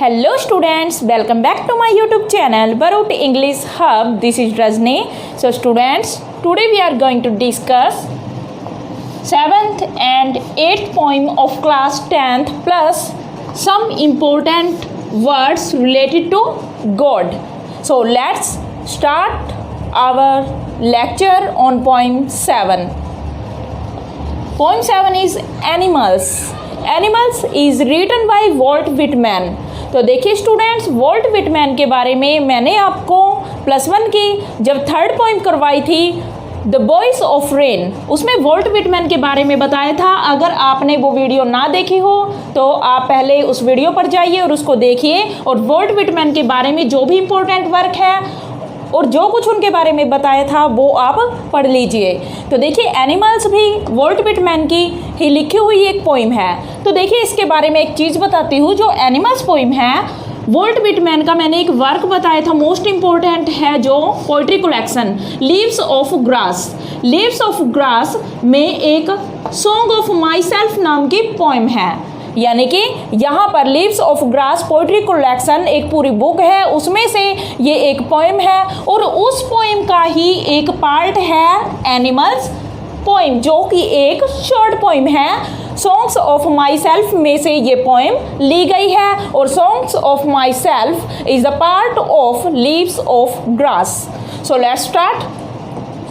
Hello students, welcome back to my YouTube channel Baroot English Hub. This is Rajni. So students, today we are going to discuss 7th and 8th poem of class 10th plus some important words related to God. So let's start our lecture on poem 7. Poem 7 is Animals. Animals is written by Walt Whitman. तो देखिए students, Walt Whitman के बारे में मैंने आपको +1 की जब third poem करवाई थी द वॉइस ऑफ रेन, उसमें वॉल्ट विटमैन के बारे में बताया था। अगर आपने वो वीडियो ना देखी हो तो आप पहले उस वीडियो पर जाइए और उसको देखिए और वॉल्ट विटमैन के बारे में जो भी इम्पोर्टेंट वर्क है और जो कुछ उनके बारे में बताया था वो आप पढ़ लीजिए। तो देखिए एनिमल्स भी वॉल्ट विटमैन की ही लिखी हुई एक पोइम है। तो देखिए इसके बारे में एक चीज़ बताती हूँ, जो एनिमल्स पोइम है वॉल्ट विटमैन का मैंने एक वर्क बताया था, मोस्ट इम्पोर्टेंट है जो poetry collection leaves of grass. Leaves of grass में एक सॉन्ग ऑफ माई सेल्फ नाम की पोइम है, यानी कि यहाँ पर leaves of grass poetry collection एक पूरी बुक है, उसमें से ये एक पोइम है और उस पोइम का ही एक पार्ट है एनिमल्स पोइम, जो कि एक शॉर्ट पोइम है। सॉन्ग्स ऑफ माई सेल्फ में से ये पोइम ली गई है और songs of my self is the part of leaves of grass. So let's start.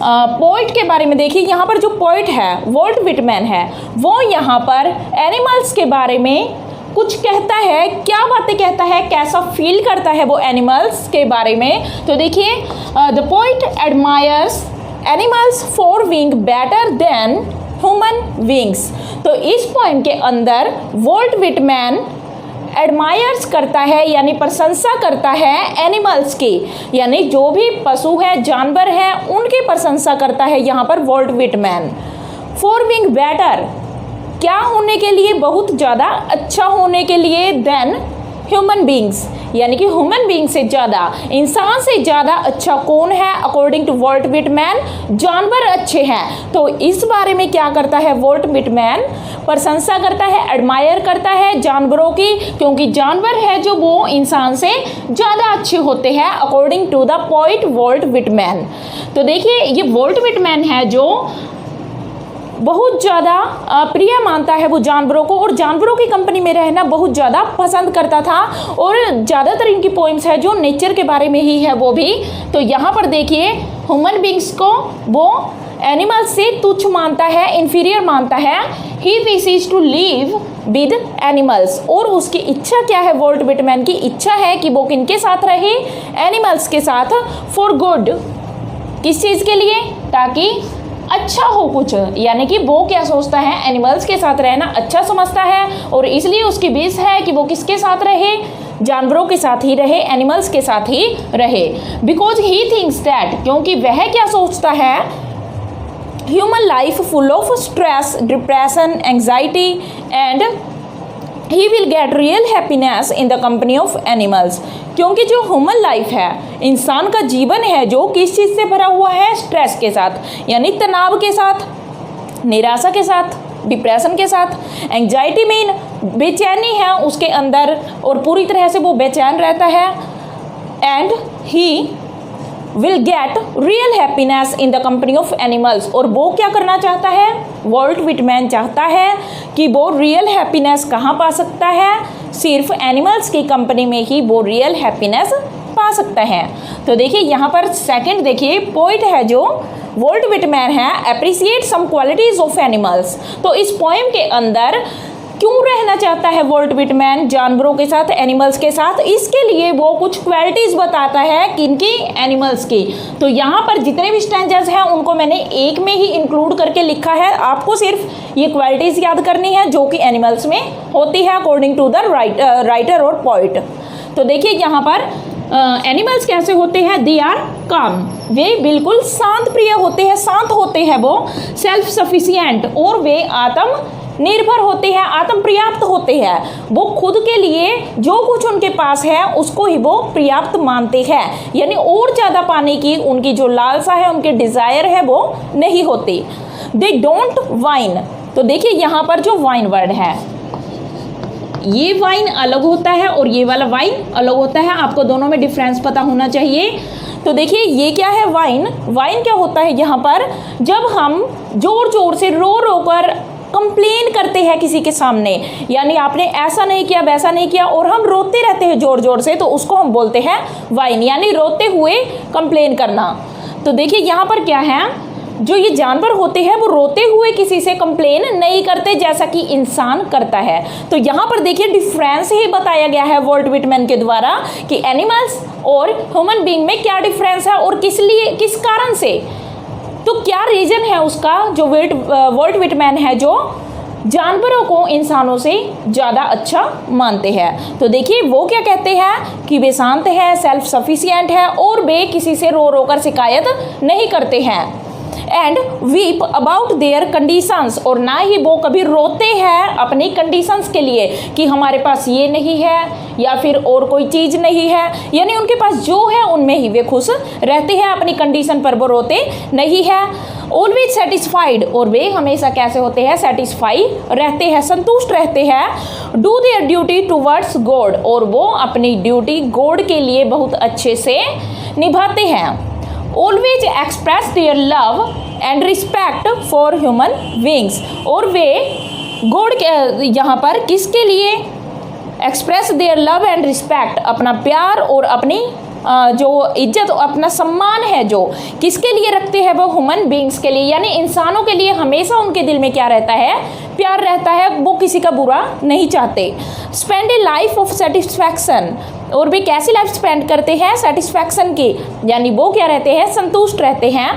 Poet के बारे में देखिए, यहाँ पर जो पोइट है वॉल्ट विटमैन है वो यहाँ पर एनिमल्स के बारे में कुछ कहता है। क्या बातें कहता है, कैसा फील करता है वो एनिमल्स के बारे में। तो देखिए the poet admires animals for wing better than human wings. तो इस पोइम के अंदर वॉल्ट विटमैन एडमायर्स करता है यानी प्रशंसा करता है एनिमल्स की, यानी जो भी पशु है जानवर है उनकी प्रशंसा करता है यहाँ पर Walt Whitman. For wing better, क्या होने के लिए, बहुत ज़्यादा अच्छा होने के लिए, देन ह्यूमन बींग्स, यानी कि ह्यूमन बींग से ज़्यादा, इंसान से ज़्यादा अच्छा कौन है अकॉर्डिंग टू वॉल्ट विटमैन, जानवर अच्छे हैं। तो इस बारे में क्या करता है वॉल्ट विटमैन, प्रशंसा करता है, एडमायर करता है जानवरों की, क्योंकि जानवर है जो वो इंसान से ज़्यादा अच्छे होते हैं according to the poet Walt Whitman. तो देखिए ये वॉल्ट विटमैन है जो बहुत ज़्यादा प्रिय मानता है वो जानवरों को और जानवरों की कंपनी में रहना बहुत ज़्यादा पसंद करता था और ज़्यादातर इनकी पोइम्स है जो नेचर के बारे में ही है वो भी। तो यहाँ पर देखिए ह्यूमन बींग्स को वो एनिमल्स से तुच्छ मानता है, इन्फीरियर मानता है। He wishes to live with animals, और उसकी इच्छा क्या है, वॉल्ट विटमैन की इच्छा है कि वो किनके साथ रहे, एनिमल्स के साथ, फॉर गुड, किस चीज़ के लिए, ताकि अच्छा हो कुछ, यानी कि वो क्या सोचता है एनिमल्स के साथ रहना अच्छा समझता है और इसलिए उसकी विश है कि वो किसके साथ रहे, जानवरों के साथ ही रहे, एनिमल्स के साथ ही रहे। बिकॉज ही थिंक्स दैट, क्योंकि वह क्या सोचता है, human life full of stress, depression, anxiety and he will get real happiness in the company of animals. क्योंकि जो ह्यूमन लाइफ है, इंसान का जीवन है जो किस चीज़ से भरा हुआ है, स्ट्रेस के साथ, यानी तनाव के साथ, निराशा के साथ, डिप्रेशन के साथ, एंग्जाइटी मीन बेचैनी है उसके अंदर और पूरी तरह से वो बेचैन रहता है, and he will get real happiness in the company of animals. और वो क्या करना चाहता है, वॉल्ट विटमैन चाहता है कि वो रियल हैप्पीनेस कहाँ पा सकता है, सिर्फ एनिमल्स की कंपनी में ही वो रियल हैप्पीनेस पा सकता है। तो देखिए यहाँ पर सेकंड देखिए, पोइट है जो वॉल्ट विटमैन है appreciate some qualities of animals. तो इस पोएम के अंदर क्यों रहना चाहता है वॉल्ट विटमैन जानवरों के साथ, एनिमल्स के साथ, इसके लिए वो कुछ क्वालिटीज़ बताता है किनकी, एनिमल्स की। तो यहाँ पर जितने भी स्टैंजर्स हैं उनको मैंने एक में ही इंक्लूड करके लिखा है, आपको सिर्फ ये क्वालिटीज़ याद करनी है जो कि एनिमल्स में होती है अकॉर्डिंग टू द राइटर और पोइट। तो देखिए यहाँ पर एनिमल्स कैसे होते हैं, दे आर काम, वे बिल्कुल शांत प्रिय होते हैं, शांत होते हैं वो, सेल्फ सफिशिएंट, और वे आत्म निर्भर होते हैं, आत्म पर्याप्त होते हैं। वो खुद के लिए जो कुछ उनके पास है उसको ही वो पर्याप्त मानते हैं, यानी और ज़्यादा पाने की उनकी जो लालसा है, उनकी डिज़ायर है वो नहीं होती। दे डोंट वाइन, तो देखिए यहाँ पर जो वाइन वर्ड है ये वाइन अलग होता है और ये वाला वाइन अलग होता है, आपको दोनों में डिफरेंस पता होना चाहिए। तो देखिए ये क्या है, वाइन। वाइन क्या होता है, यहाँ पर जब हम जोर जोर से रो रो कर कंप्लेन करते हैं किसी के सामने, यानी आपने ऐसा नहीं किया वैसा नहीं किया और हम रोते रहते हैं जोर जोर से, तो उसको हम बोलते हैं वाइन, यानी रोते हुए कंप्लेन करना। तो देखिए यहाँ पर क्या है, जो ये जानवर होते हैं वो रोते हुए किसी से कंप्लेन नहीं करते जैसा कि इंसान करता है। तो यहाँ पर देखिए डिफरेंस ही बताया गया है वॉल्ट व्हिटमैन के द्वारा कि एनिमल्स और ह्यूमन बीइंग में क्या डिफरेंस है और किस लिए, किस कारण से, तो क्या रीजन है उसका, जो वॉल्ट व्हिटमैन है जो जानवरों को इंसानों से ज़्यादा अच्छा मानते हैं। तो देखिए वो क्या कहते हैं कि वे शांत है, सेल्फ सफिशिएंट है और वे किसी से रो रो कर शिकायत नहीं करते हैं। And weep about their conditions, और ना ही वो कभी रोते हैं अपनी कंडीशंस के लिए कि हमारे पास ये नहीं है या फिर और कोई चीज़ नहीं है, यानी उनके पास जो है उनमें ही वे खुश रहते हैं, अपनी कंडीशन पर वो रोते नहीं है। ऑलवेज सेटिस्फाइड, और वे हमेशा कैसे होते हैं, सेटिस्फाई रहते हैं, संतुष्ट रहते हैं। Do their duty towards God, और वो अपनी ड्यूटी गॉड के लिए बहुत अच्छे से निभाते हैं। Always express their love and respect for human beings, और वे गॉड के यहाँ पर किसके लिए express their love and respect, अपना प्यार और अपनी जो इज्जत, अपना सम्मान है जो किसके लिए रखते हैं, वो ह्यूमन बीइंग्स के लिए, यानी इंसानों के लिए हमेशा उनके दिल में क्या रहता है, प्यार रहता है, वो किसी का बुरा नहीं चाहते। Spend A life of satisfaction, और वे कैसी लाइफ स्पेंड करते हैं, सेटिस्फैक्शन की, यानी वो क्या रहते हैं, संतुष्ट रहते हैं।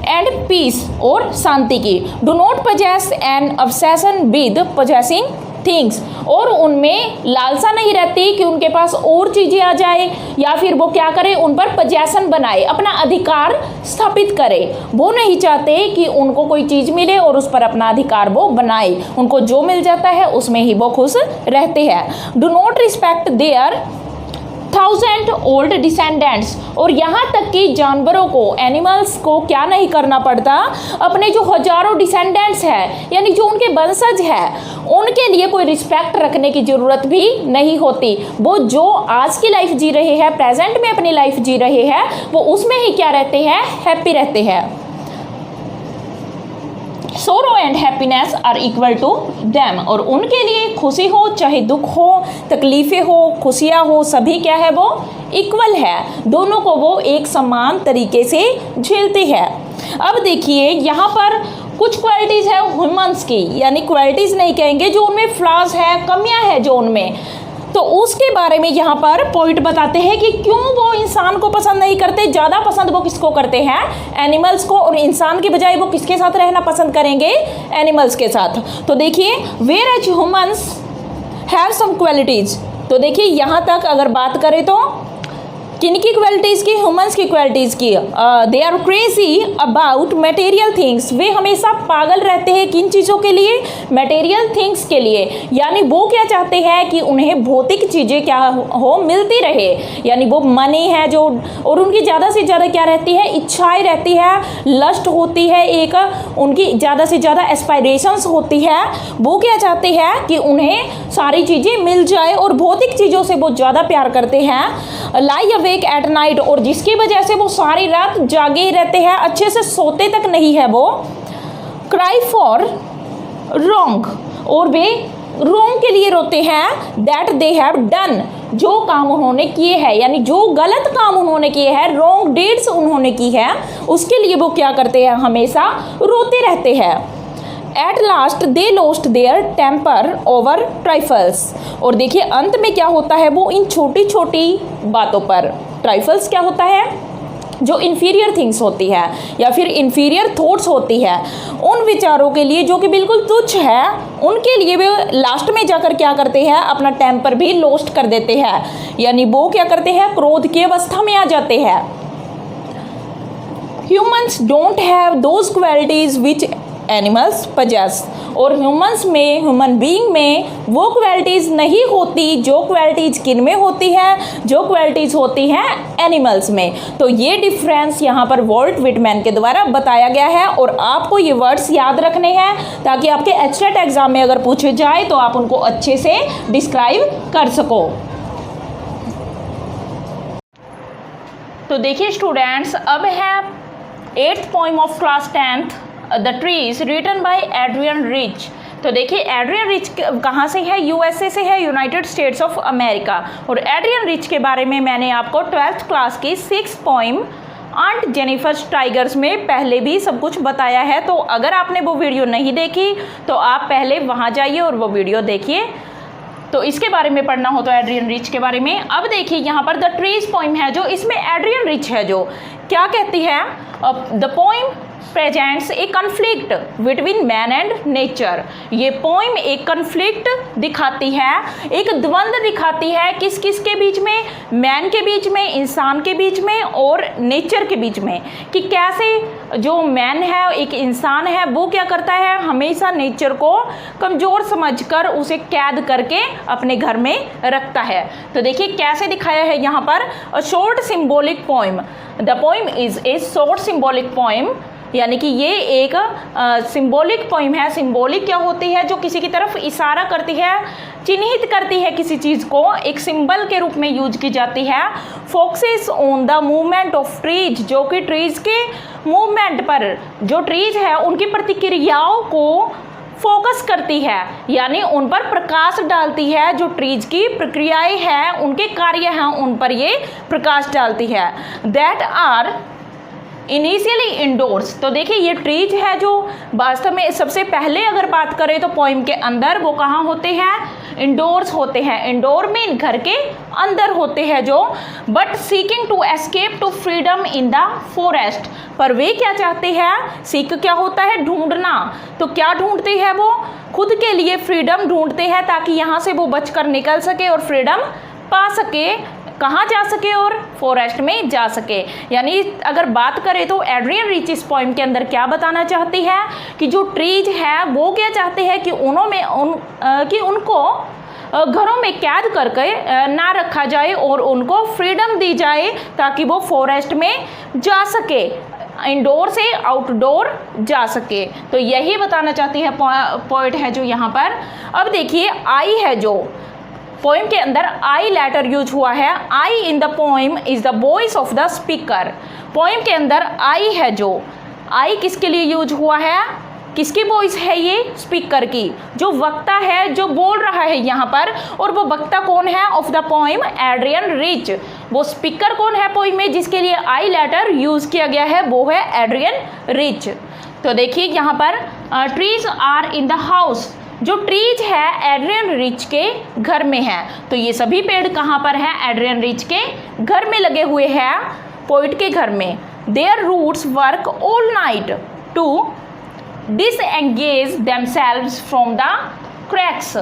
एंड पीस, और शांति की। Do not possess N obsession with possessing things, और उनमें लालसा नहीं रहती कि उनके पास और चीज़ें आ जाए या फिर वो क्या करे, उन पर पजेशन बनाए, अपना अधिकार स्थापित करे। वो नहीं चाहते कि उनको कोई चीज़ मिले और उस पर अपना अधिकार वो बनाए, उनको जो मिल जाता है उसमें ही वो खुश रहते हैं। Do not respect there 1000 old descendants, और यहाँ तक कि जानवरों को, एनिमल्स को क्या नहीं करना पड़ता, अपने जो हजारों डिसेंडेंट्स हैं, यानी जो उनके वंशज है, उनके लिए कोई रिस्पेक्ट रखने की ज़रूरत भी नहीं होती। वो जो आज की लाइफ जी रहे हैं, प्रेजेंट में अपनी लाइफ जी रहे हैं, वो उसमें ही क्या रहते हैं, हैप्पी रहते हैं। Sorrow and happiness are equal to them, और उनके लिए खुशी हो चाहे दुख हो, तकलीफ़ें हो, खुशियाँ हो, सभी क्या है, वो इक्वल है, दोनों को वो एक समान तरीके से झेलते हैं। अब देखिए यहाँ पर कुछ क्वालिटीज़ है ह्यूमंस की, यानी क्वालिटीज़ नहीं कहेंगे, जो उनमें फ्लॉज है, कमियाँ हैं जो उनमें, तो उसके बारे में यहाँ पर पॉइंट बताते हैं कि क्यों वो इंसान को पसंद नहीं करते। ज़्यादा पसंद वो किसको करते हैं, एनिमल्स को, और इंसान के बजाय वो किसके साथ रहना पसंद करेंगे, एनिमल्स के साथ। तो देखिए whereas humans have some qualities, तो देखिए यहाँ तक अगर बात करें तो किनकी क्वालिटीज़ की, ह्यूमंस की क्वालिटीज़ की। They are crazy about material things, वे हमेशा पागल रहते हैं किन चीज़ों के लिए, मटेरियल थिंग्स के लिए, यानी वो क्या चाहते हैं कि उन्हें भौतिक चीज़ें क्या हो, मिलती रहे, यानी वो मनी है जो, और उनकी ज़्यादा से ज़्यादा क्या रहती है, इच्छाएं रहती है, लस्ट होती है, एक उनकी ज़्यादा से ज़्यादा एस्पायरेशंस होती है। वो क्या चाहते हैं कि उन्हें सारी चीज़ें मिल जाए और भौतिक चीज़ों से वो ज़्यादा प्यार करते हैं। लाई अवेक एट नाइट, और जिसकी वजह से वो सारी रात जागे ही रहते हैं, अच्छे से सोते तक नहीं है वो। क्राई फॉर रॉन्ग, और वे रॉन्ग के लिए रोते हैं, दैट दे हैव डन, जो काम उन्होंने किए हैं, यानी जो गलत काम उन्होंने किए हैं, रॉन्ग डीड्स उन्होंने की है, उसके लिए वो क्या करते हैं, हमेशा रोते रहते हैं। At last they lost their temper over trifles, और देखिए अंत में क्या होता है, वो इन छोटी छोटी बातों पर, ट्राइफल्स क्या होता है, जो इन्फीरियर थिंग्स होती है या फिर इन्फीरियर थॉट्स होती है, उन विचारों के लिए जो कि बिल्कुल तुच्छ है, उनके लिए वे लास्ट में जाकर क्या करते हैं, अपना टेम्पर भी लॉस्ट कर देते हैं, यानी वो क्या करते हैं, क्रोध की अवस्था में आ जाते हैं। Humans don't have those qualities which animals possess. और ह्यूमन बीइंग में वो क्वालिटीज़ नहीं होती जो क्वालिटीज़ किन में होती है, जो क्वालिटीज़ होती हैं एनिमल्स में। तो ये डिफरेंस यहाँ पर वॉल्ट विटमैन के द्वारा बताया गया है और आपको ये वर्ड्स याद रखने हैं ताकि आपके एचटेट एग्जाम में अगर पूछे जाए तो आप उनको अच्छे से डिस्क्राइब कर सको। तो देखिए स्टूडेंट्स, अब है 8th poem of class 10th the trees written by Adrienne Rich. तो देखिए एड्रियन रिच कहाँ से है, यूएसए से है, यूनाइटेड स्टेट्स ऑफ अमेरिका। और एड्रियन रिच के बारे में मैंने आपको 12th क्लास की 6th poem aunt Jennifer tigers में पहले भी सब कुछ बताया है। तो अगर आपने वो वीडियो नहीं देखी तो आप पहले वहाँ जाइए और वो वीडियो देखिए। तो इसके बारे में पढ़ना हो तो एड्रियन रिच के बारे में। अब देखिए यहाँ पर द ट्रीज पोइम है जो इसमें एड्रियन रिच है जो क्या कहती है, the poem presents A conflict between man and nature. ये पोइम एक कन्फ्लिक्ट दिखाती है, एक द्वंद्व दिखाती है किस किस के बीच में, मैन के बीच में, इंसान के बीच में और नेचर के बीच में, कि कैसे जो मैन है, एक इंसान है, वो क्या करता है, हमेशा नेचर को कमज़ोर समझकर उसे कैद करके अपने घर में रखता है। तो देखिए कैसे दिखाया है यहाँ पर, a short symbolic poem. The poem is a short symbolic poem, यानी कि ये एक सिंबॉलिक पोइम है। सिंबॉलिक क्या होती है, जो किसी की तरफ इशारा करती है, चिन्हित करती है किसी चीज़ को, एक सिंबल के रूप में यूज की जाती है। Focuses on the movement of trees, जो कि ट्रीज के मूवमेंट पर, जो ट्रीज है उनकी प्रतिक्रियाओं को फोकस करती है, यानी उन पर प्रकाश डालती है। जो ट्रीज की प्रक्रियाएं हैं, उनके कार्य हैं, उन पर ये प्रकाश डालती है। That are initially indoors. तो देखिए ये ट्रीज है जो वास्तव में सबसे पहले अगर बात करें तो पोइम के अंदर वो कहाँ होते हैं, इंडोर्स होते हैं। इंडोर में घर के अंदर होते हैं जो, but seeking to escape to freedom in the forest. पर वे क्या चाहते हैं, सीक क्या होता है, ढूंढना। तो क्या ढूंढते हैं वो, खुद के लिए फ्रीडम ढूंढते हैं ताकि यहाँ से वो बचकर निकल सके और फ्रीडम पा सके, कहाँ जा सके, और फॉरेस्ट में जा सके। यानी अगर बात करें तो एड्रियन रिच इस पोइम के अंदर क्या बताना चाहती है कि जो ट्रीज है वो क्या चाहते हैं कि उनको घरों में कैद करके ना रखा जाए और उनको फ्रीडम दी जाए ताकि वो फॉरेस्ट में जा सके, इंडोर से आउटडोर जा सके। तो यही बताना चाहती है पोइट है जो यहाँ पर। अब देखिए आई है जो पोइम के अंदर आई लेटर यूज हुआ है। I in the poem is the voice of the speaker. Poem के अंदर आई है जो, आई किसके लिए यूज हुआ है, किसकी वॉइस है ये, स्पीकर की, जो वक्ता है, जो बोल रहा है यहाँ पर। और वो वक्ता कौन है of the poem, Adrienne Rich. वो स्पीकर कौन है पोइम में जिसके लिए आई लेटर यूज किया गया है, वो है एड्रियन रिच। तो देखिए यहाँ पर trees are in the house. जो ट्रीज है एड्रियन रिच के घर में है। तो ये सभी पेड़ कहाँ पर हैं, एड्रियन रिच के घर में लगे हुए हैं, पोइट के घर में। Their roots work all night to disengage themselves from the cracks.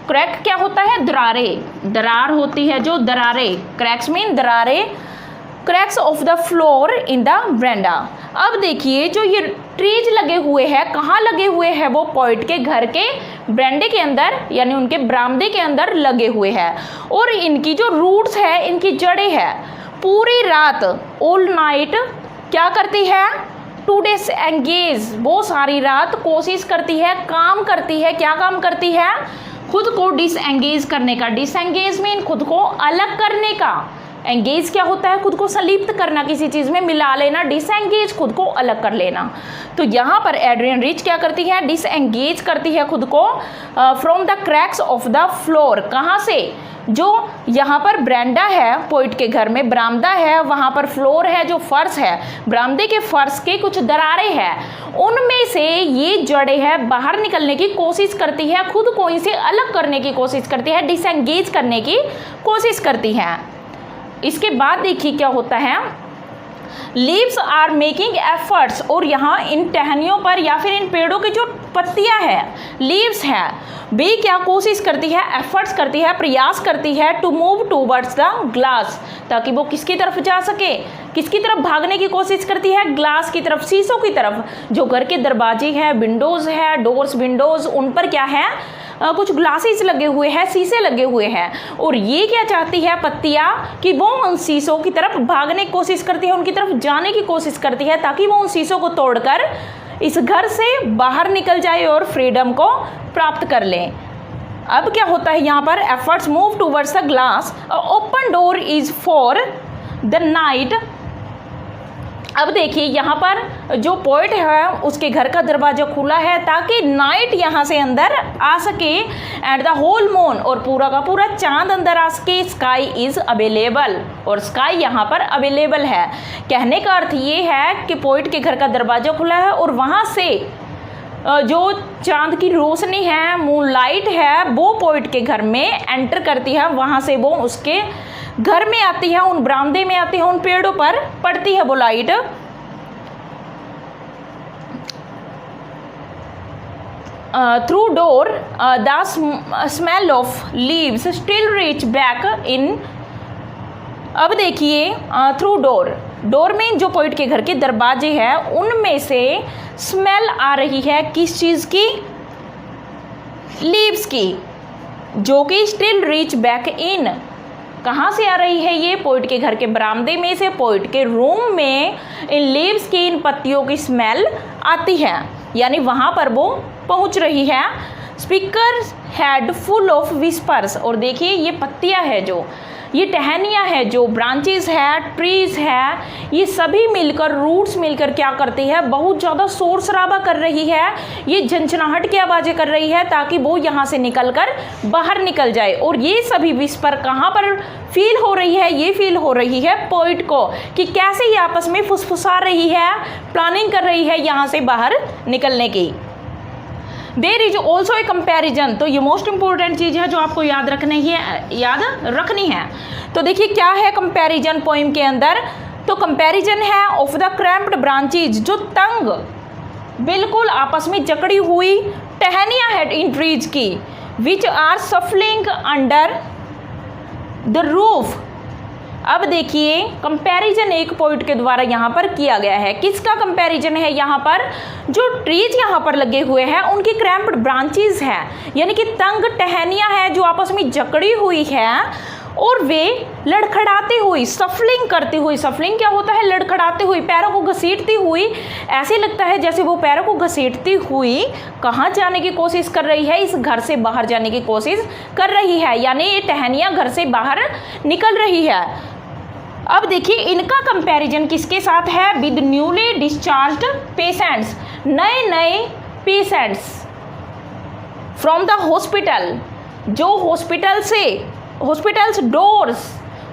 Crack क्या होता है, दरारे, दरार होती है जो, दरारे, क्रैक्स मीन दरारे, cracks of the floor in the veranda. अब देखिए जो ये ट्रीज लगे हुए हैं, कहाँ लगे हुए हैं, वो पोइट के घर के ब्रेंडे के अंदर, यानी उनके बरामदे के अंदर लगे हुए हैं। और इनकी जो रूट्स है, इनकी जड़ें हैं, पूरी रात, ऑल नाइट क्या करती है, टू डिसएंगेज, वो सारी रात कोशिश करती है, काम करती है। क्या काम करती है, खुद को डिसएंगेज करने का। डिसएंगेज मीन खुद को अलग करने का। एंगेज क्या होता है, खुद को संलिप्त करना, किसी चीज़ में मिला लेना। डिसएंगेज खुद को अलग कर लेना। तो यहाँ पर एड्रियन रिच क्या करती है, डिसएंगेज करती है खुद को from the cracks of the floor. कहाँ से, जो यहाँ पर ब्रेंडा है पोइट के घर में, बरामदा है, वहाँ पर फ्लोर है जो फर्श है, बरामदे के फर्श के कुछ दरारें हैं, उनमें से ये जड़ें है बाहर निकलने की कोशिश करती है, खुद को इसे अलग करने की कोशिश करती है, डिसएंगेज करने की कोशिश करती हैं। इसके बाद देखिए क्या होता है, लीव्स आर मेकिंग एफर्ट्स। और यहाँ इन टहनियों पर या फिर इन पेड़ों की जो पत्तियाँ हैं, लीव्स है, वे क्या कोशिश करती है, एफर्ट्स करती है, प्रयास करती है, to move towards the glass, ताकि वो किसकी तरफ जा सके, किसकी तरफ भागने की कोशिश करती है? ग्लास की तरफ, शीशों की तरफ। जो घर के दरवाजे हैं, विंडोज है, डोर्स विंडोज, उन पर क्या है? कुछ ग्लासेस लगे हुए हैं, शीशे लगे हुए हैं। और ये क्या चाहती है पत्तियां कि वो उन शीशों की तरफ भागने की कोशिश करती है, उनकी तरफ जाने की कोशिश करती है, ताकि वो उन शीशों को तोड़कर इस घर से बाहर निकल जाए और फ्रीडम को प्राप्त कर लें। अब क्या होता है यहाँ पर? Efforts move towards the glass, open door is for the night. अब देखिए यहाँ पर जो पोइट है उसके घर का दरवाजा खुला है ताकि नाइट यहाँ से अंदर आ सके, एंड द होल मून, और पूरा का पूरा चांद अंदर आ सके। स्काई इज अवेलेबल, और स्काई यहाँ पर अवेलेबल है। कहने का अर्थ ये है कि पोइट के घर का दरवाजा खुला है और वहाँ से जो चांद की रोशनी है, मूनलाइट है, वो पोइट के घर में एंटर करती है। वहाँ से वो उसके घर में आती है, उन बरामदे में आती है, उन पेड़ों पर पड़ती है वो light. Through door the smell of leaves still reach back in. अब देखिए थ्रू डोर, डोर में जो पोइट के घर के दरवाजे हैं उनमें से स्मेल आ रही है किस चीज़ की? लीव्स की, जो कि स्टिल रीच बैक इन। कहाँ से आ रही है ये? पोइट के घर के बरामदे में से, पोइट के रूम में इन लीव्स की, इन पत्तियों की स्मेल आती है, यानी वहाँ पर वो पहुँच रही है। Speaker head full of whispers, और देखिए ये पत्तियाँ है, जो ये टहनियाँ है, जो ब्रांचेस है, ट्रीज है, ये सभी मिलकर, रूट्स मिलकर क्या करती है? बहुत ज़्यादा शोर शराबा कर रही है, ये झंझनाहट की आवाज़ें कर रही है ताकि वो यहाँ से निकलकर बाहर निकल जाए। और ये सभी विस्पर कहाँ पर फील हो रही है? ये फील हो रही है पोइट को, कि कैसे ये आपस में फुसफुसा रही है, प्लानिंग कर रही है यहाँ से बाहर निकलने की। There is also a comparison, तो ये मोस्ट इंपॉर्टेंट चीज़ है जो आपको याद रखनी है। तो देखिए क्या है कंपेरिजन पोइम के अंदर? तो कंपेरिजन है ऑफ द क्रैम्प्ड ब्रांचेज, जो तंग बिल्कुल आपस में जकड़ी हुई टहनियाँ है इन ट्रीज की, which are shuffling under the roof. अब देखिए कंपैरिजन एक पोइट के द्वारा यहाँ पर किया गया है। किसका कंपैरिजन है यहाँ पर? जो ट्रीज यहाँ पर लगे हुए हैं उनकी क्रैम्प्ड ब्रांचेस है, यानी कि तंग टहनियाँ हैं जो आपस में जकड़ी हुई है और वे लड़खड़ाती हुई, सफलिंग करती हुई, सफलिंग क्या होता है? लड़खड़ाती हुई, पैरों को घसीटती हुई, ऐसे लगता है जैसे वो पैरों को घसीटती हुई कहाँ जाने की कोशिश कर रही है? इस घर से बाहर जाने की कोशिश कर रही है, यानी ये टहनियाँ घर से बाहर निकल रही है। अब देखिए इनका कंपैरिजन किसके साथ है? विद न्यूली डिस्चार्ज्ड पेशेंट्स, नए नए पेशेंट्स फ्रॉम द हॉस्पिटल, जो हॉस्पिटल से, हॉस्पिटल्स डोर्स,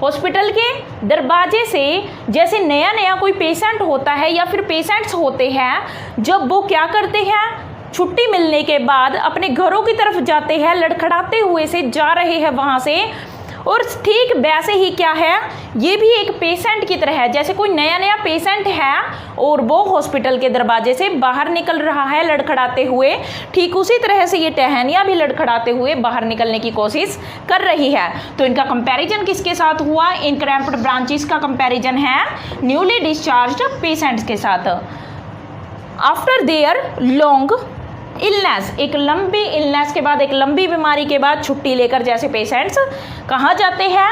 हॉस्पिटल के दरवाजे से जैसे नया नया कोई पेशेंट होता है या फिर पेशेंट्स होते हैं, जब वो क्या करते हैं? छुट्टी मिलने के बाद अपने घरों की तरफ जाते हैं, लड़खड़ाते हुए से जा रहे हैं वहाँ से। और ठीक वैसे ही क्या है, ये भी एक पेशेंट की तरह है, जैसे कोई नया नया पेशेंट है और वो हॉस्पिटल के दरवाजे से बाहर निकल रहा है लड़खड़ाते हुए, ठीक उसी तरह से ये टहनियाँ भी लड़खड़ाते हुए बाहर निकलने की कोशिश कर रही है। तो इनका कंपैरिजन किसके साथ हुआ? इन क्रैम्प्ड ब्रांचेस का कंपैरिजन है न्यूली डिस्चार्ज्ड पेशेंट्स के साथ। आफ्टर देयर लॉन्ग इलनेस, एक लंबी इलनेस के बाद, एक लंबी बीमारी के बाद छुट्टी लेकर जैसे पेशेंट्स कहाँ जाते हैं?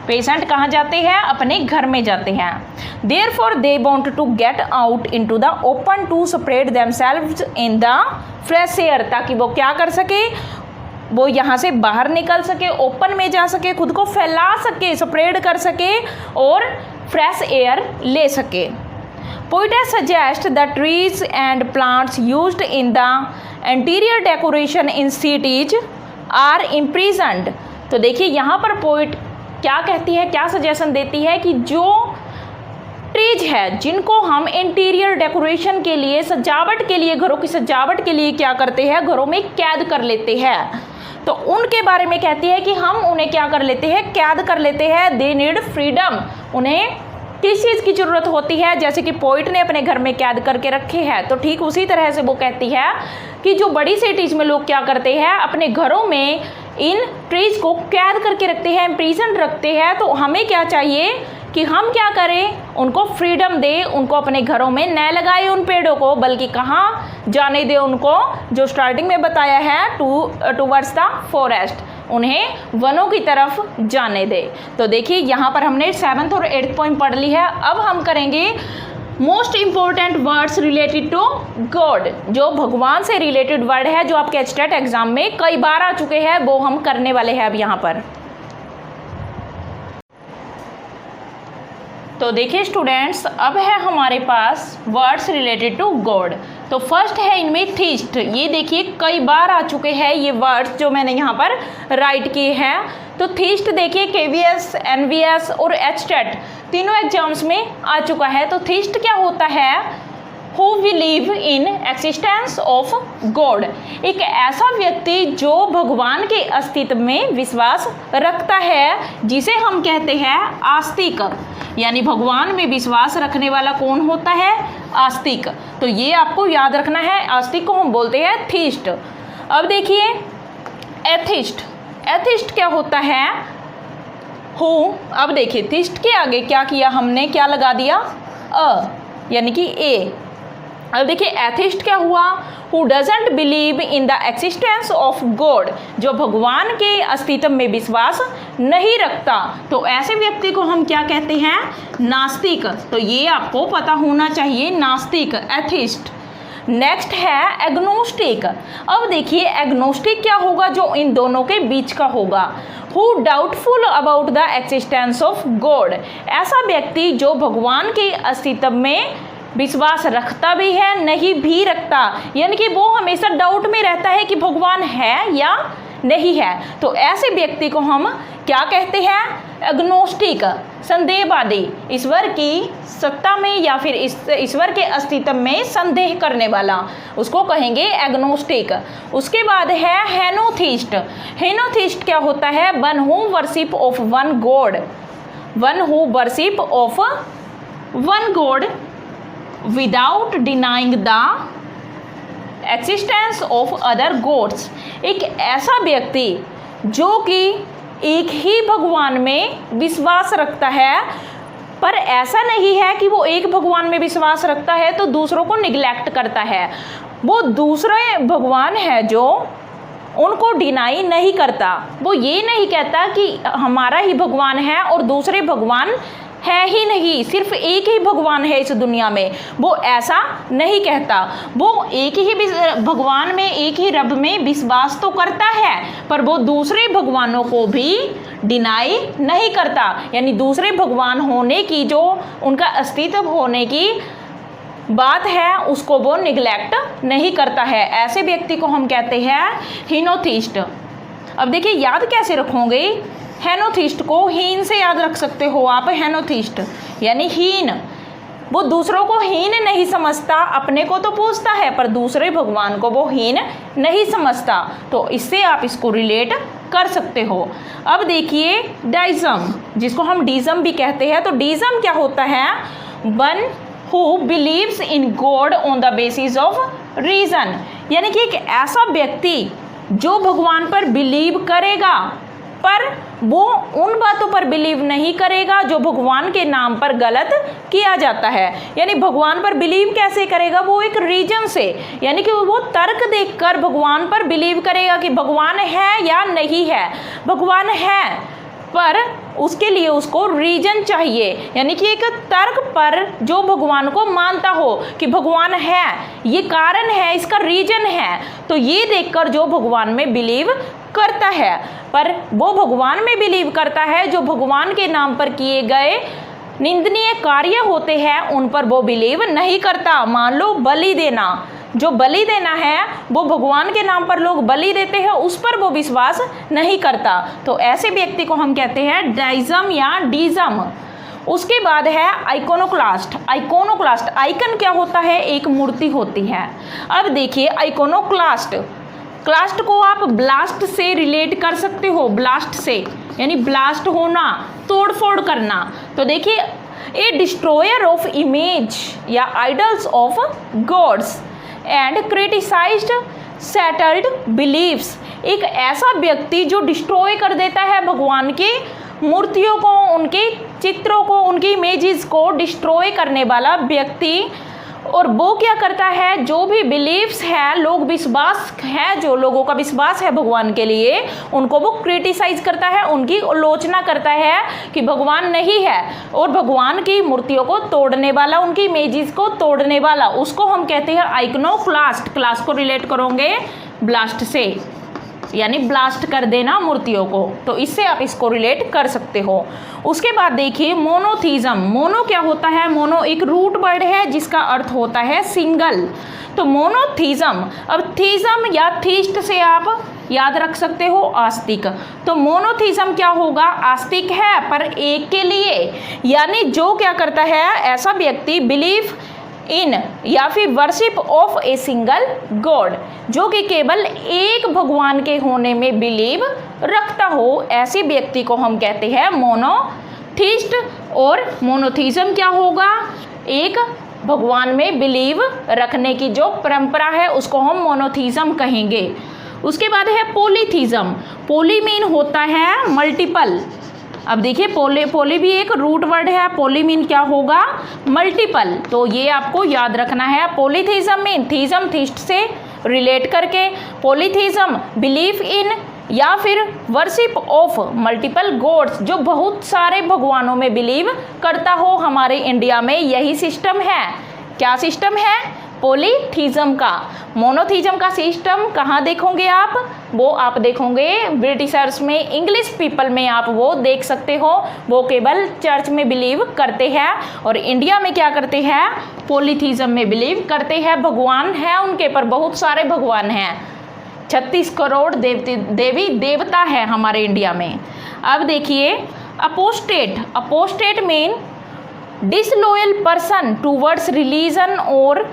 पेशेंट कहाँ जाते हैं? अपने घर में जाते हैं। Therefore they want to get out into the open to spread themselves in the fresh air, ताकि वो क्या कर सके? वो यहाँ से बाहर निकल सके, ओपन में जा सके, खुद को फैला सके, स्प्रेड कर सके और फ्रेश एयर ले सके। Poets suggest that trees and plants used in the interior decoration in cities are imprisoned। तो देखिए यहाँ पर पोइट क्या कहती है, क्या सजेशन देती है कि जो ट्रीज है जिनको हम इंटीरियर डेकोरेशन के लिए, सजावट के लिए, घरों की सजावट के लिए क्या करते हैं? घरों में कैद कर लेते हैं। तो उनके बारे में कहती है कि हम उन्हें क्या कर लेते हैं? कैद कर लेते हैं। दे नीड फ्रीडम, उन्हें किस चीज़ की ज़रूरत होती है? जैसे कि पोइट ने अपने घर में कैद करके रखे हैं, तो ठीक उसी तरह से वो कहती है कि जो बड़ी सिटीज़ में लोग क्या करते हैं? अपने घरों में इन ट्रीज को कैद करके रखते हैं, इम्प्रिजन रखते हैं। तो हमें क्या चाहिए कि हम क्या करें, उनको फ्रीडम दें, उनको अपने घरों में न लगाए उन पेड़ों को, बल्कि कहाँ जाने दें उनको, जो स्टार्टिंग में बताया है, टूवर्ड्स द फॉरेस्ट, उन्हें वनों की तरफ जाने दे। तो देखिए यहाँ पर हमने 7th और 8th पॉइंट पढ़ ली है। अब हम करेंगे most important words related to God, जो भगवान से रिलेटेड वर्ड है, जो आपके एचटेट एग्जाम में कई बार आ चुके हैं, वो हम करने वाले हैं अब यहाँ पर। तो देखिए स्टूडेंट्स, अब है हमारे पास वर्ड्स रिलेटेड टू गॉड। तो फर्स्ट है इनमें थीस्ट। ये देखिए कई बार आ चुके हैं ये वर्ड्स जो मैंने यहाँ पर राइट किए हैं। तो थीस्ट देखिए KVS, NVS और एचटेट तीनों एग्जाम्स में आ चुका है। तो थीस्ट क्या होता है? Who believe in existence of God, एक ऐसा व्यक्ति जो भगवान के अस्तित्व में विश्वास रखता है, जिसे हम कहते हैं आस्तिक। यानी भगवान में विश्वास रखने वाला कौन होता है? आस्तिक। तो ये आपको याद रखना है, आस्तिक को हम बोलते हैं थीस्ट। अब देखिए एथिस्ट। एथिस्ट क्या होता है? हु। अब देखिए थीस्ट के आगे क्या किया हमने, क्या लगा दिया? यानी कि ए। अब देखिए एथिस्ट क्या हुआ? Who doesn't believe in the existence of God, जो भगवान के अस्तित्व में विश्वास नहीं रखता। तो ऐसे व्यक्ति को हम क्या कहते हैं? नास्तिक। तो ये आपको पता होना चाहिए, नास्तिक, एथिस्ट। नेक्स्ट है एग्नोस्टिक। अब देखिए एग्नोस्टिक क्या होगा? जो इन दोनों के बीच का होगा। Who doubtful about the existence of God, ऐसा व्यक्ति जो भगवान के अस्तित्व में विश्वास रखता भी है, नहीं भी रखता, यानी कि वो हमेशा डाउट में रहता है कि भगवान है या नहीं है। तो ऐसे व्यक्ति को हम क्या कहते हैं? एग्नोस्टिक, संदेहवादी, ईश्वर की सत्ता में या फिर ईश्वर के अस्तित्व में संदेह करने वाला, उसको कहेंगे एग्नोस्टिक। उसके बाद है हेनोथिस्ट। हेनोथिस्ट क्या होता है? One who worship of one God, one who worship of one God without denying the existence of other gods, एक ऐसा व्यक्ति जो कि एक ही भगवान में विश्वास रखता है, पर ऐसा नहीं है कि वो एक भगवान में विश्वास रखता है तो दूसरों को निग्लेक्ट करता है। वो दूसरे भगवान है जो उनको डिनाई नहीं करता, वो ये नहीं कहता कि हमारा ही भगवान है और दूसरे भगवान है ही नहीं, सिर्फ एक ही भगवान है इस दुनिया में, वो ऐसा नहीं कहता। वो एक ही भगवान में, एक ही रब में विश्वास तो करता है, पर वो दूसरे भगवानों को भी डिनाई नहीं करता, यानी दूसरे भगवान होने की, जो उनका अस्तित्व होने की बात है, उसको वो निगलेक्ट नहीं करता है। ऐसे व्यक्ति को हम कहते हैं हीनोथिस्ट। अब देखिए याद कैसे रखोगे? हेनोथिस्ट को हीन से याद रख सकते हो आप। हेनोथिस्ट यानी हीन, वो दूसरों को हीन नहीं समझता, अपने को तो पूछता है पर दूसरे भगवान को वो हीन नहीं समझता। तो इससे आप इसको रिलेट कर सकते हो। अब देखिए डाइज्म, जिसको हम डीज्म भी कहते हैं। तो डीज्म क्या होता है? One who believes in God on the basis of reason, यानी कि एक ऐसा व्यक्ति जो भगवान पर बिलीव करेगा, पर वो उन बातों पर बिलीव नहीं करेगा जो भगवान के नाम पर गलत किया जाता है। यानी भगवान पर बिलीव कैसे करेगा? वो एक रीजन से, यानी कि वो तर्क देखकर भगवान पर बिलीव करेगा कि भगवान है या नहीं है। भगवान है, पर उसके लिए उसको रीजन चाहिए, यानी कि एक तर्क पर जो भगवान को मानता हो कि भगवान है, ये कारण है, इसका रीजन है। तो ये देखकर जो भगवान में बिलीव करता है, पर वो भगवान में बिलीव करता है जो भगवान के नाम पर किए गए निंदनीय कार्य होते हैं उन पर वो बिलीव नहीं करता। मान लो बलि देना, जो बलि देना है वो भगवान के नाम पर लोग बलि देते हैं, उस पर वो विश्वास नहीं करता। तो ऐसे व्यक्ति को हम कहते हैं डाइज्म या डीज्म। उसके बाद है आइकोनोक्लास्ट। आइकोनोक्लास्ट, आइकन क्या होता है? एक मूर्ति होती है। अब देखिए आइकोनोक्लास्ट, क्लास्ट को आप ब्लास्ट से रिलेट कर सकते हो, ब्लास्ट से यानी ब्लास्ट होना, तोड़फोड़ करना। तो देखिए ए डिस्ट्रॉयर ऑफ इमेज या idols of gods and criticised settled beliefs, एक ऐसा व्यक्ति जो डिस्ट्रॉय कर देता है भगवान के मूर्तियों को, उनके चित्रों को, उनकी इमेजेस को डिस्ट्रॉय करने वाला व्यक्ति। और वो क्या करता है, जो भी बिलीव्स है, लोग विश्वास है, जो लोगों का विश्वास है भगवान के लिए, उनको वो क्रिटिसाइज करता है, उनकी आलोचना करता है कि भगवान नहीं है। और भगवान की मूर्तियों को तोड़ने वाला, उनकी इमेजेस को तोड़ने वाला, उसको हम कहते हैं आइकोनोक्लास्ट। क्लास को रिलेट करोगे ब्लास्ट से, यानी ब्लास्ट कर देना मूर्तियों को, तो इससे आप इसको रिलेट कर सकते हो। उसके बाद देखिए मोनोथीज्म। मोनो क्या होता है, मोनो एक रूट वर्ड है जिसका अर्थ होता है सिंगल। तो मोनोथीज्म, अब थीज्म या थीस्ट से आप याद रख सकते हो आस्तिक। तो मोनोथीज्म क्या होगा, आस्तिक है पर एक के लिए, यानी जो क्या करता है, ऐसा व्यक्ति बिलीव इन या फिर worship of a single God, जो कि केवल एक भगवान के होने में बिलीव रखता हो, ऐसे व्यक्ति को हम कहते हैं मोनोथीस्ट। और मोनोथीज्म क्या होगा, एक भगवान में बिलीव रखने की जो परंपरा है उसको हम मोनोथीज्म कहेंगे। उसके बाद है पॉलीथीज्म। पॉली मीन होता है मल्टीपल। अब देखिए पोली भी एक रूट वर्ड है, पोली मीन क्या होगा, मल्टीपल। तो ये आपको याद रखना है। पॉलीथीज्म मीन थीज्म थीस्ट से रिलेट करके, पॉलीथीज्म बिलीफ इन या फिर वर्शिप ऑफ मल्टीपल गॉड्स, जो बहुत सारे भगवानों में बिलीव करता हो। हमारे इंडिया में यही सिस्टम है। क्या सिस्टम है, पॉलीथीज्म का। मोनोथीज्म का सिस्टम कहाँ देखोगे आप, वो आप देखोगे ब्रिटिशर्स में, इंग्लिश पीपल में आप वो देख सकते हो। वो केवल चर्च में बिलीव करते हैं, और इंडिया में क्या करते हैं, पॉलीथीज्म में बिलीव करते हैं। भगवान है उनके पर, बहुत सारे भगवान हैं, 36 करोड़ देवी देवता है हमारे इंडिया में। अब देखिए apostate. Apostate mean disloyal person towards religion और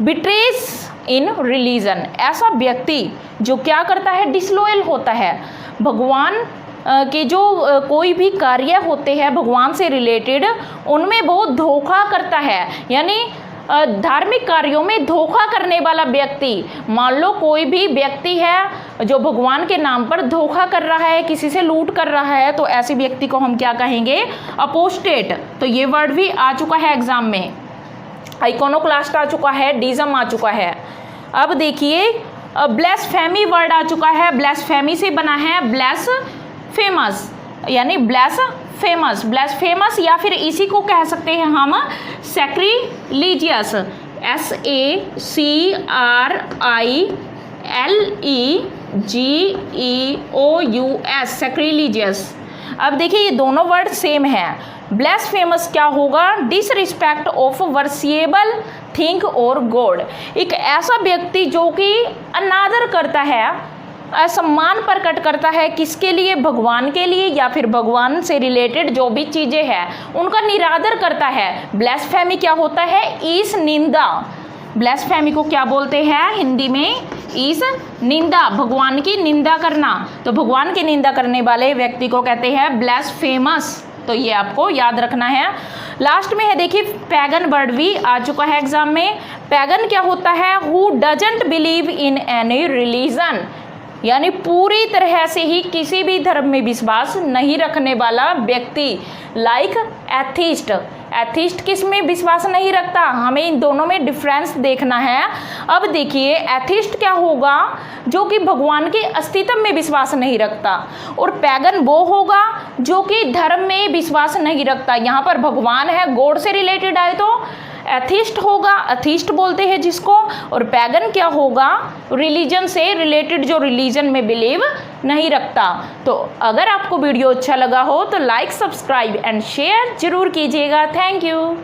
बिट्रेस इन रिलीजन। ऐसा व्यक्ति जो क्या करता है, डिसलॉयल होता है। भगवान के जो कोई भी कार्य होते हैं भगवान से रिलेटेड, उनमें बहुत धोखा करता है, यानी धार्मिक कार्यों में धोखा करने वाला व्यक्ति। मान लो कोई भी व्यक्ति है जो भगवान के नाम पर धोखा कर रहा है, किसी से लूट कर रहा है, तो ऐसे व्यक्ति को हम क्या कहेंगे, अपोस्टेट। तो ये वर्ड भी आ चुका है एग्जाम में, आइकोनोक्लास्ट आ चुका है, डिज्म आ चुका है। अब देखिए ब्लेसफेमी वर्ड आ चुका है। ब्लेसफेमी से बना है ब्लेसफेमस, यानी ब्लेसफेमस, ब्लेसफेमस, या फिर इसी को कह सकते हैं हम सैक्रिलीजियस, SACRILEGEOUS, सैक्रिलीजियस। अब देखिए ये दोनों वर्ड सेम है। ब्लेसफेमस क्या होगा, डिसरिस्पेक्ट ऑफ वर्शिएबल थिंग और गॉड। एक ऐसा व्यक्ति जो कि अनादर करता है, असम्मान प्रकट करता है, किसके लिए, भगवान के लिए, या फिर भगवान से रिलेटेड जो भी चीज़ें हैं उनका निरादर करता है। ब्लेसफेमी क्या होता है, ईश निंदा। ब्लेसफेमी को क्या बोलते हैं हिंदी में, ईश निंदा, भगवान की निंदा करना। तो भगवान की निंदा करने वाले व्यक्ति को कहते हैं ब्लेसफेमस। तो ये आपको याद रखना है। लास्ट में है देखिए पैगन वर्ड भी आ चुका है एग्जाम में। पैगन क्या होता है, who doesn't believe in any religion, यानी पूरी तरह से ही किसी भी धर्म में विश्वास नहीं रखने वाला व्यक्ति। Like atheist. एथिस्ट किस में विश्वास नहीं रखता, हमें इन दोनों में डिफरेंस देखना है। अब देखिए एथिस्ट क्या होगा, जो कि भगवान के अस्तित्व में विश्वास नहीं रखता, और पैगन वो होगा जो कि धर्म में विश्वास नहीं रखता। यहाँ पर भगवान है, गॉड से रिलेटेड आए तो एथिस्ट होगा, अथिस्ट बोलते हैं जिसको। और पैगन क्या होगा, रिलीजन से रिलेटेड, जो रिलीजन में बिलीव नहीं रखता। तो अगर आपको वीडियो अच्छा लगा हो तो लाइक, सब्सक्राइब एंड शेयर जरूर कीजिएगा। Thank you.